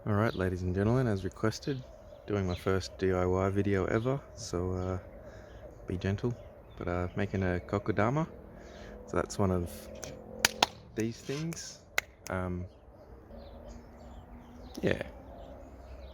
Alright, ladies and gentlemen, as requested, doing my first DIY video ever, so be gentle, but making a Kokedama. So that's one of these things. Yeah,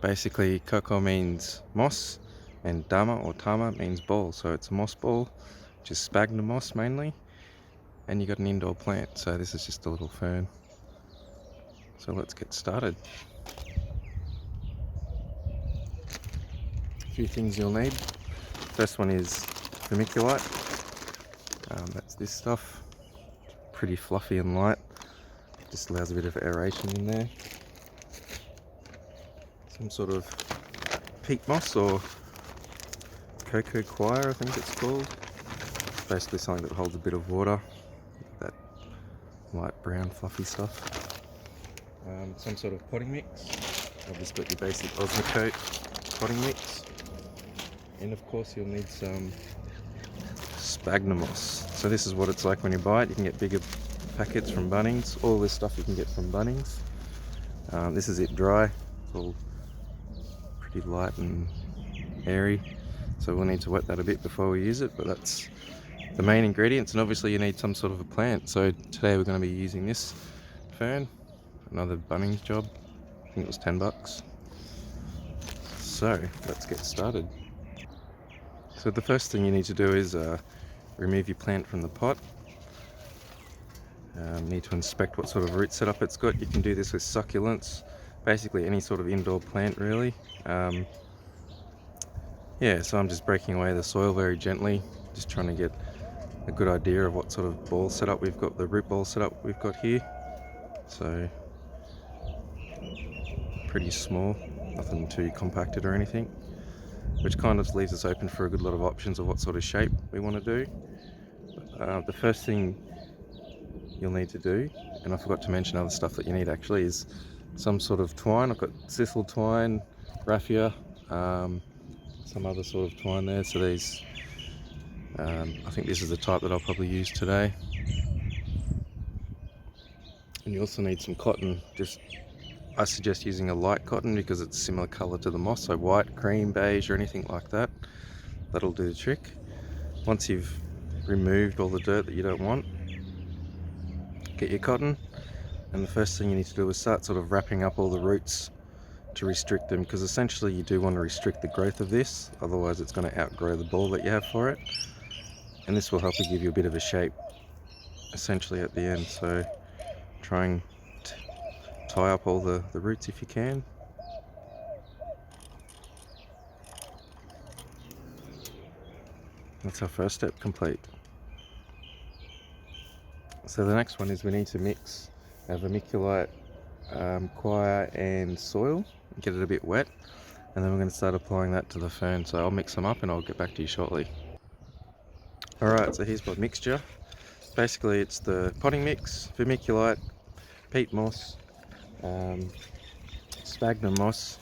basically Coco means moss and Dama or Tama means ball, so it's a moss ball, which is Sphagnum Moss mainly, and you got an indoor plant, so this is just a little fern. So let's get started. A few things you'll need. First one is Vermiculite. That's this stuff. Pretty fluffy and light. Just allows a bit of aeration in there. Some sort of peat moss or Coco Coir, I think it's called. Basically something that holds a bit of water. That light brown fluffy stuff. Some sort of potting mix. I've just got your basic Vermiculite potting mix. And of course you'll need some Sphagnum Moss. So this is what it's like when you buy it. You can get bigger packets from Bunnings. All this stuff you can get from Bunnings. This is it dry. It's all pretty light and airy. So we'll need to wet that a bit before we use it, but that's the main ingredients. And obviously you need some sort of a plant. So today we're going to be using this fern. Another Bunnings job. I think it was 10 bucks. So let's get started. So the first thing you need to do is remove your plant from the pot. Need to inspect what sort of root setup it's got. You can do this with succulents, basically any sort of indoor plant really. Yeah, so I'm just breaking away the soil very gently, just trying to get a good idea of what sort of ball setup we've got, the root ball setup we've got here. So pretty small, nothing too compacted or anything, which kind of leaves us open for a good lot of options of what sort of shape we want to do. The first thing you'll need to do, and I forgot to mention other stuff that you need actually, is some sort of twine. I've got sisal twine, raffia, some other sort of twine there. So these, I think this is the type that I'll probably use today. And you also need some cotton. I suggest using a light cotton because it's similar colour to the moss, so white, cream, beige or anything like that. That'll do the trick. Once you've removed all the dirt that you don't want, get your cotton, and the first thing you need to do is start sort of wrapping up all the roots to restrict them, because essentially you do want to restrict the growth of this, otherwise it's going to outgrow the ball that you have for it. And this will help you give you a bit of a shape essentially at the end. So try and tie up all the roots if you can. That's our first step complete. So the next one is we need to mix our vermiculite, coir and soil, get it a bit wet, and then we're going to start applying that to the fern. So I'll mix them up and I'll get back to you shortly. Alright, so here's my mixture. Basically it's the potting mix, vermiculite, peat moss, sphagnum moss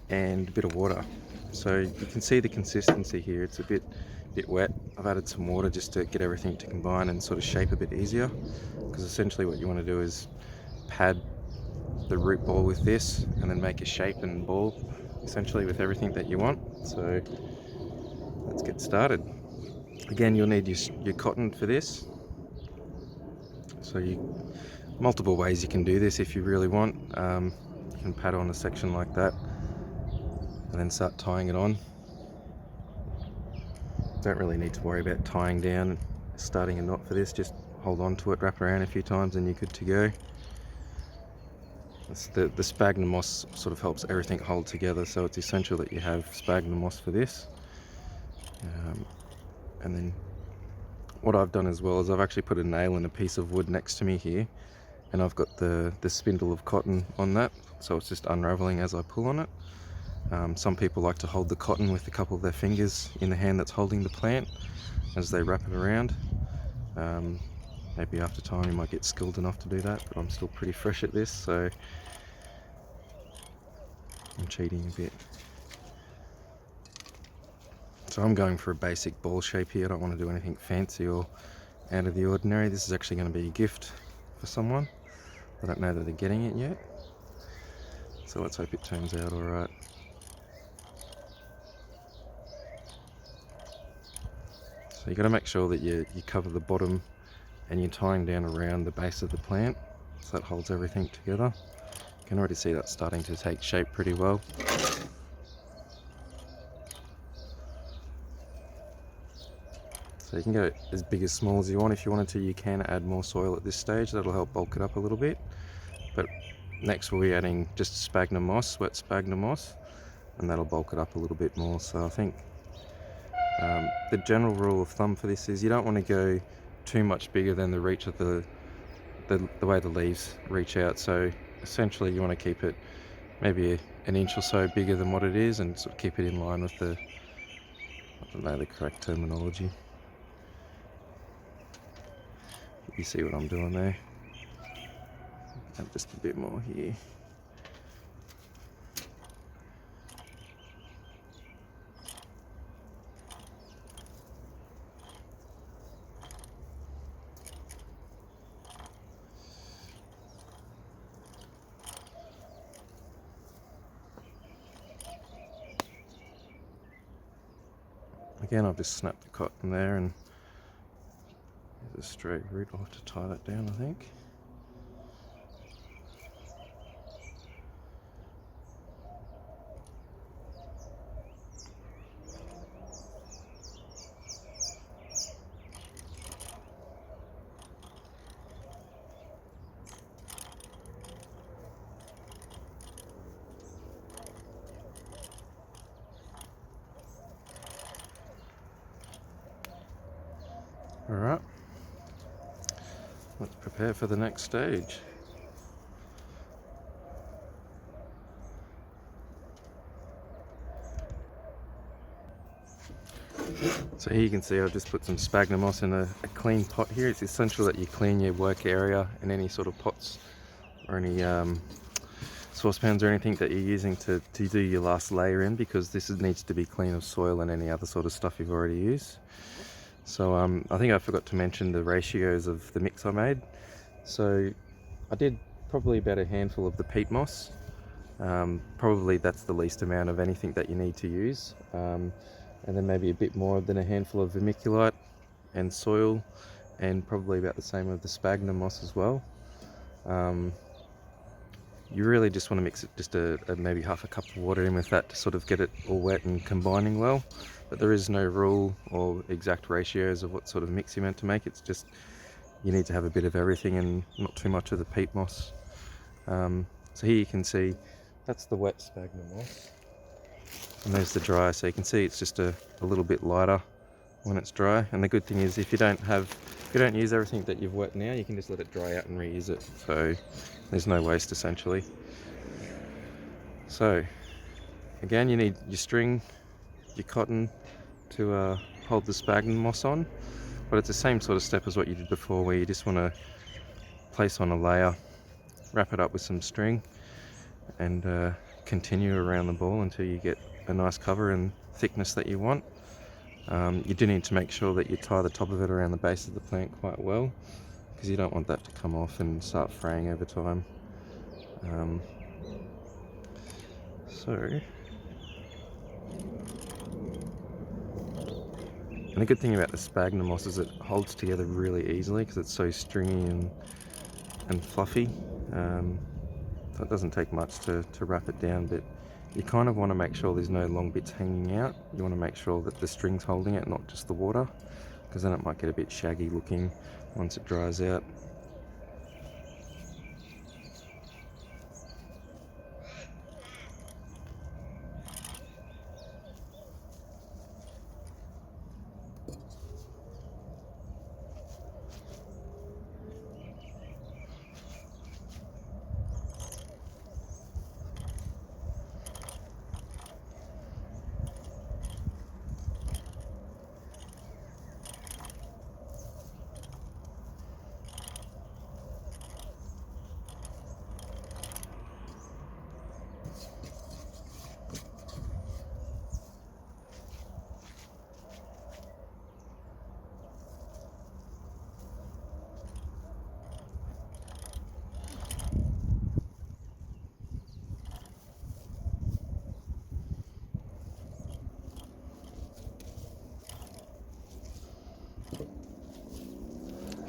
and a bit of water. So you can see the consistency here, it's a bit wet. I've added some water just to get everything to combine and sort of shape a bit easier, because essentially what you want to do is pad the root ball with this and then make a shape and ball essentially with everything that you want. So let's get started. Again, you'll need your cotton for this. So multiple ways you can do this if you really want. You can pad on a section like that and then start tying it on. Don't really need to worry about tying down, starting a knot for this. Just hold on to it, wrap it around a few times and you're good to go. The sphagnum moss sort of helps everything hold together, so it's essential that you have sphagnum moss for this. And then what I've done as well is I've actually put a nail in a piece of wood next to me here, and I've got the spindle of cotton on that, so it's just unraveling as I pull on it. Some people like to hold the cotton with a couple of their fingers in the hand that's holding the plant as they wrap it around. Maybe after time you might get skilled enough to do that, but I'm still pretty fresh at this, so I'm cheating a bit. So I'm going for a basic ball shape here. I don't want to do anything fancy or out of the ordinary. This is actually going to be a gift for someone. I don't know that they're getting it yet. So let's hope it turns out alright. So you got to make sure that you cover the bottom and you're tying down around the base of the plant so that holds everything together. You can already see that starting to take shape pretty well. So you can go as big as small as you want. If you wanted to, you can add more soil at this stage. That'll help bulk it up a little bit. But next we'll be adding just sphagnum moss, wet sphagnum moss, and that'll bulk it up a little bit more. So I think the general rule of thumb for this is you don't want to go too much bigger than the reach of the way the leaves reach out. So essentially you want to keep it maybe an inch or so bigger than what it is and sort of keep it in line with the, I don't know the correct terminology. You see what I'm doing there? Add just a bit more here. Again, I've just snapped the cotton there, and there's a straight root. I'll have to tie that down, I think. Alright, let's prepare for the next stage. So here you can see I've just put some sphagnum moss in a clean pot here. It's essential that you clean your work area and any sort of pots or any saucepans or anything that you're using to do your last layer in, because this needs to be clean of soil and any other sort of stuff you've already used. So I think I forgot to mention the ratios of the mix I made. So I did probably about a handful of the peat moss. Probably that's the least amount of anything that you need to use. And then maybe a bit more than a handful of vermiculite and soil, and probably about the same with the sphagnum moss as well. You really just want to mix it just maybe half a cup of water in with that to sort of get it all wet and combining well. But there is no rule or exact ratios of what sort of mix you're meant to make. It's just you need to have a bit of everything and not too much of the peat moss. So here you can see that's the wet sphagnum moss, and there's the dry. So you can see it's just a little bit lighter when it's dry. And the good thing is if you don't use everything that you've wet now, you can just let it dry out and reuse it. So there's no waste essentially. So again, you need your string, your cotton to hold the sphagnum moss on, but it's the same sort of step as what you did before, where you just want to place on a layer, wrap it up with some string, and continue around the ball until you get a nice cover and thickness that you want. You do need to make sure that you tie the top of it around the base of the plant quite well, because you don't want that to come off and start fraying over time. And the good thing about the sphagnum moss is it holds together really easily because it's so stringy and fluffy. So it doesn't take much to wrap it down, but you kind of want to make sure there's no long bits hanging out. You want to make sure that the string's holding it, not just the water, because then it might get a bit shaggy looking once it dries out.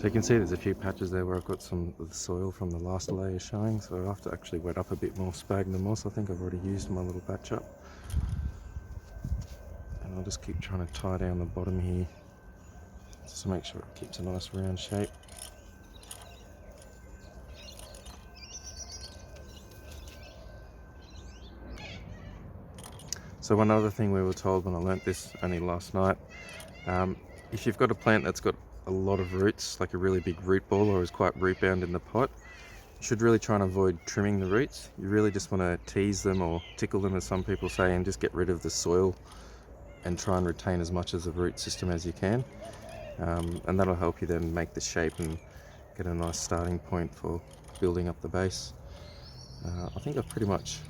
So you can see there's a few patches there where I've got some of the soil from the last layer showing, so I have to actually wet up a bit more sphagnum moss. I think I've already used my little batch up. And I'll just keep trying to tie down the bottom here, just to make sure it keeps a nice round shape. So one other thing we were told when I learnt this only last night, if you've got a plant that's got a lot of roots, like a really big root ball, or is quite root bound in the pot, you should really try and avoid trimming the roots. You really just want to tease them or tickle them, as some people say, and just get rid of the soil and try and retain as much of the root system as you can. And that'll help you then make the shape and get a nice starting point for building up the base. I think I've pretty much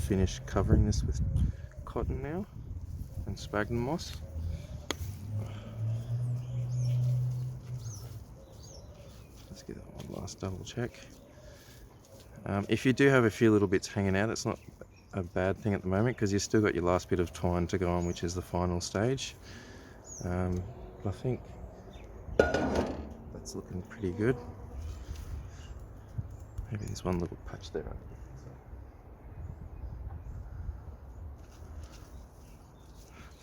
finished covering this with cotton now and sphagnum moss. Let's get that one last double check. If you do have a few little bits hanging out, it's not a bad thing at the moment, because you've still got your last bit of twine to go on, which is the final stage. I think that's looking pretty good. Maybe there's one little patch there.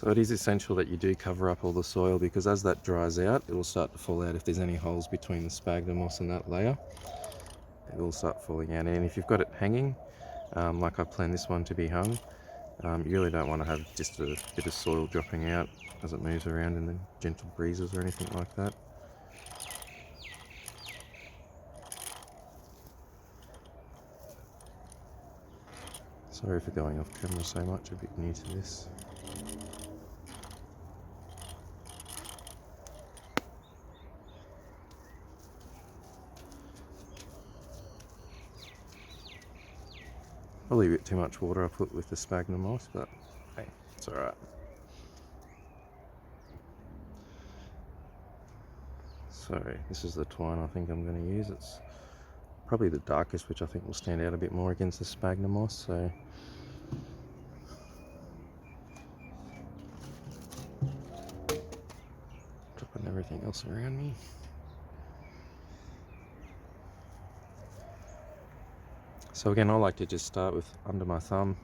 So it is essential that you do cover up all the soil, because as that dries out, it will start to fall out. If there's any holes between the sphagnum moss and that layer, it will start falling out. And if you've got it hanging, like I planned this one to be hung, you really don't want to have just a bit of soil dropping out as it moves around in the gentle breezes or anything like that. Sorry for going off camera so much, a bit new to this. Probably a bit too much water I put with the sphagnum moss, but hey, it's alright. So this is the twine I think I'm going to use. It's probably the darkest, which I think will stand out a bit more against the sphagnum moss. So dropping everything else around me. So again, I like to just start with under my thumb.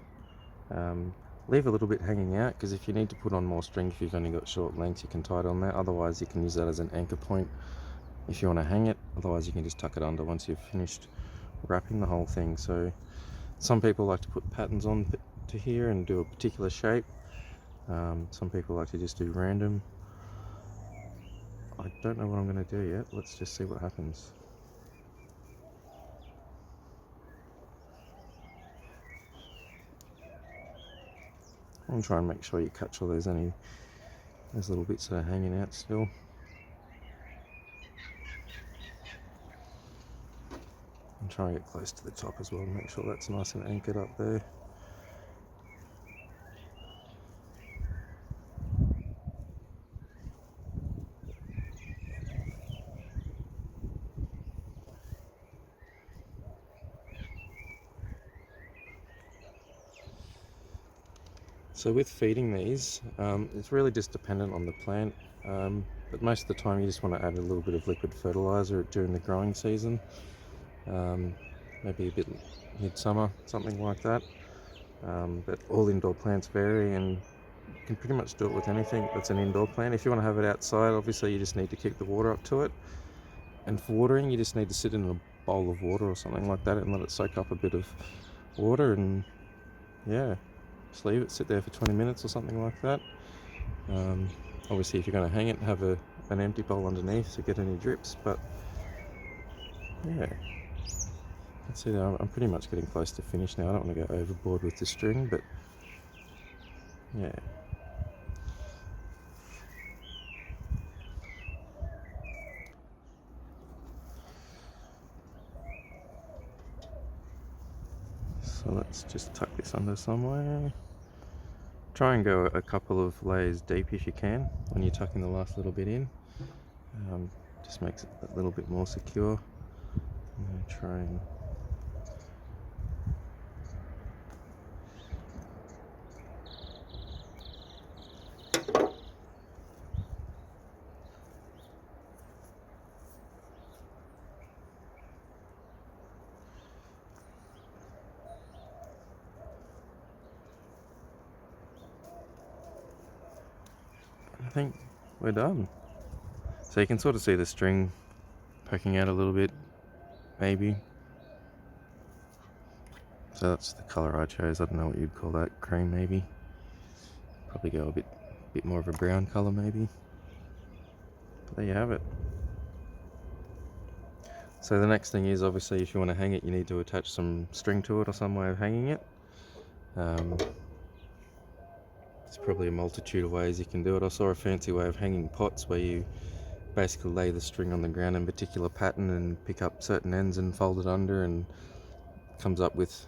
Leave a little bit hanging out, because if you need to put on more string, if you've only got short lengths, you can tie it on there. Otherwise you can use that as an anchor point if you want to hang it. Otherwise you can just tuck it under once you've finished wrapping the whole thing. So some people like to put patterns on to here and do a particular shape. Some people like to just do random. I don't know what I'm going to do yet. Let's just see what happens. I'm trying to make sure you catch all those little bits that are hanging out still. And try and get close to the top as well, make sure that's nice and anchored up there. So with feeding these, it's really just dependent on the plant, but most of the time you just want to add a little bit of liquid fertilizer during the growing season, maybe a bit midsummer, something like that. But all indoor plants vary, and you can pretty much do it with anything that's an indoor plant. If you want to have it outside, obviously you just need to keep the water up to it, and for watering you just need to sit in a bowl of water or something like that and let it soak up a bit of water, and yeah, just leave it sit there for 20 minutes or something like that. Obviously if you're going to hang it, have an empty bowl underneath to get any drips. But yeah, that's it. I'm pretty much getting close to finish now. I don't want to go overboard with the string, but yeah. So let's just tuck this under somewhere. Try and go a couple of layers deep if you can when you're tucking the last little bit in. Just makes it a little bit more secure. I'm going to try and think we're done. So you can sort of see the string poking out a little bit, maybe. So that's the colour I chose. I don't know what you'd call that, cream maybe. Probably go a bit more of a brown colour maybe. But there you have it. So the next thing is, obviously, if you want to hang it, you need to attach some string to it or some way of hanging it. There's probably a multitude of ways you can do it. I saw a fancy way of hanging pots where you basically lay the string on the ground in a particular pattern and pick up certain ends and fold it under, and comes up with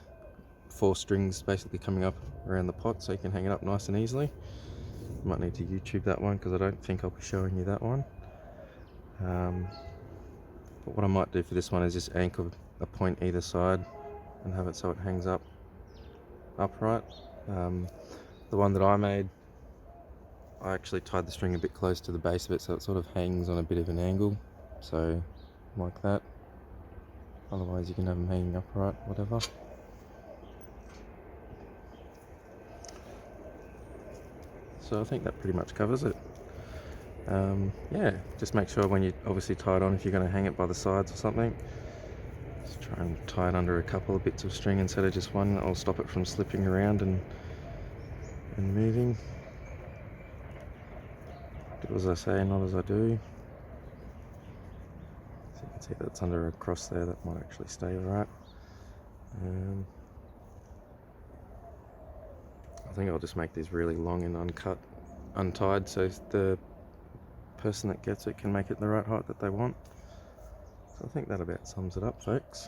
4 strings basically coming up around the pot, so you can hang it up nice and easily. You might need to YouTube that one because I don't think I'll be showing you that one. But what I might do for this one is just anchor a point either side and have it so it hangs up upright. The one that I made, I actually tied the string a bit close to the base of it so it sort of hangs on a bit of an angle, so like that. Otherwise you can have them hanging upright, whatever. So I think that pretty much covers it. Yeah, just make sure when you obviously tie it on, if you're going to hang it by the sides or something, just try and tie it under a couple of bits of string instead of just one. That'll stop it from slipping around and moving. Do as I say, not as I do. So you can see that's under a cross there, that might actually stay alright. I think I'll just make these really long and untied, so the person that gets it can make it the right height that they want. So I think that about sums it up, folks.